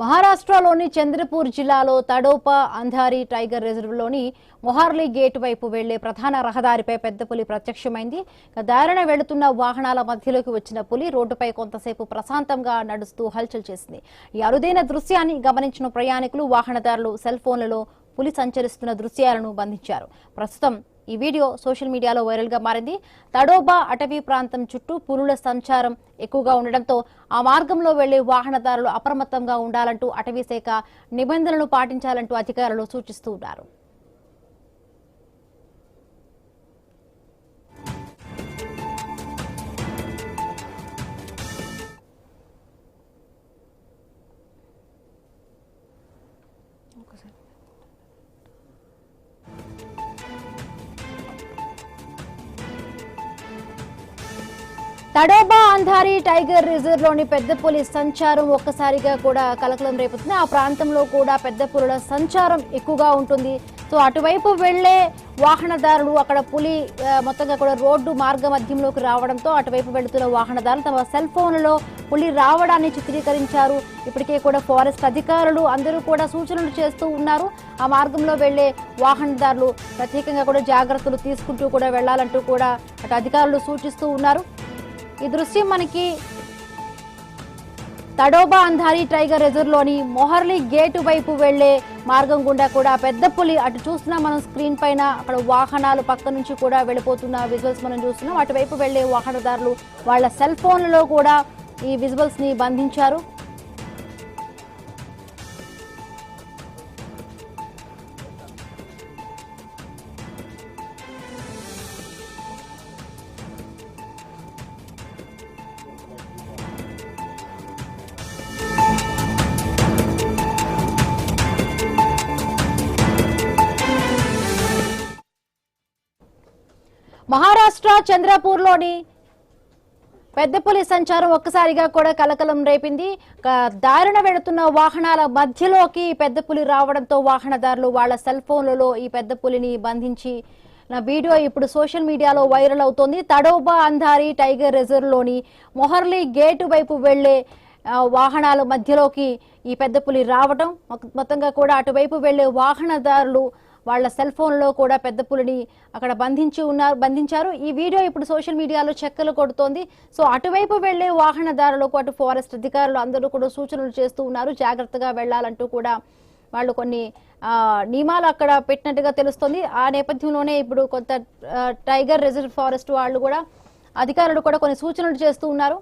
మహారాష్ట్రలోని చంద్రపూర్ జిల్లాలో తడోపా అంధారీ tiger రిజర్వ్లోని మొహార్లీ gate వైపు వెళ్లే ప్రధాన రహదారిపై పెద్ద పులి ప్రత్యక్షమైంది. దారిన వెళుతున్న వాహనాల మధ్యలోకి వచ్చిన పులి రోడ్డుపై కొంతసేపు ప్రశాంతంగా నడుస్తూ హల్చల్ చేసింది. ఈ అరుదైన దృశ్యాన్ని గమనించిన ప్రయాణికులు, వాహనదారులు సెల్ ఫోన్లలో పులి సంచరిస్తున్న దృశ్యాలను బంధించారు. ప్రస్తుతం ఈ వీడియో సోషల్ మీడియాలో వైరల్ గా మారింది. తడోబా అటవీ ప్రాంతం చుట్టూ పులుల సంచారం ఎక్కువగా ఉండడంతో ఆ మార్గంలో వెళ్లే వాహనదారులు అప్రమత్తంగా ఉండాలంటూ అటవీ శాఖ నిబంధనలు పాటించాలంటూ అధికారులు సూచిస్తూ ఉన్నారు. తడోబా అంధారీ టైగర్ రిజర్వ్ లోని పెద్ద పులి సంచారం ఒక్కసారిగా కూడా కలకలం రేపుతుంది. ఆ ప్రాంతంలో కూడా పెద్ద పులుల సంచారం ఎక్కువగా ఉంటుంది. సో అటువైపు వెళ్లే వాహనదారులు అక్కడ పులి మొత్తంగా కూడా రోడ్డు మార్గ మధ్యంలోకి రావడంతో అటువైపు వెళుతున్న వాహనదారులు తమ సెల్ ఫోన్లలో పులి రావడాన్ని చిత్రీకరించారు. ఇప్పటికే కూడా ఫారెస్ట్ అధికారులు అందరూ కూడా సూచనలు చేస్తూ ఉన్నారు. ఆ మార్గంలో వెళ్లే వాహనదారులు ప్రత్యేకంగా కూడా జాగ్రత్తలు తీసుకుంటూ కూడా వెళ్లాలంటూ కూడా అటు అధికారులు సూచిస్తూ ఉన్నారు. ఈ దృశ్యం మనకి తడోబా అంధారీ టైగర్ రిజర్వ్ లోని మొహర్లీ గేటు వైపు వెళ్లే మార్గం గుండా కూడా పెద్ద పులి అటు చూస్తున్నా మనం స్క్రీన్ పైన అక్కడ వాహనాలు పక్క నుంచి కూడా వెళ్ళిపోతున్న విజువల్స్ మనం చూస్తున్నాం. అటువైపు వెళ్లే వాహనదారులు వాళ్ళ సెల్ ఫోన్లలో కూడా ఈ విజువల్స్ ని బంధించారు. మహారాష్ట్ర చంద్రపూర్ లోని పెద్ద పులి సంచారం ఒక్కసారిగా కూడా కలకలం రేపింది. దారిన వెళుతున్న వాహనాల మధ్యలోకి పెద్ద పులి రావడంతో వాహనదారులు వాళ్ళ సెల్ ఫోన్లలో ఈ పెద్ద పులిని బంధించి వీడియో ఇప్పుడు సోషల్ మీడియాలో వైరల్ అవుతోంది. తడోబా అంధారీ టైగర్ రిజర్వ్ లోని మొహర్లీ గేటు వైపు వెళ్లే వాహనాల మధ్యలోకి ఈ పెద్ద పులి రావడం, మొత్తంగా కూడా అటువైపు వెళ్లే వాహనదారులు వాళ్ళ సెల్ ఫోన్లో కూడా పెద్ద పులిని అక్కడ బంధించారు. ఈ వీడియో ఇప్పుడు సోషల్ మీడియాలో చక్కర్లు కొడుతోంది. సో అటువైపు వెళ్లే వాహనదారులకు అటు ఫారెస్ట్ అధికారులు అందరూ కూడా సూచనలు చేస్తూ ఉన్నారు. జాగ్రత్తగా వెళ్లాలంటూ కూడా వాళ్ళు కొన్ని నియమాలు అక్కడ పెట్టినట్టుగా తెలుస్తోంది. ఆ నేపథ్యంలోనే ఇప్పుడు కొంత టైగర్ రిజర్వ్ ఫారెస్ట్ వాళ్ళు కూడా అధికారులు కూడా కొన్ని సూచనలు చేస్తూ ఉన్నారు.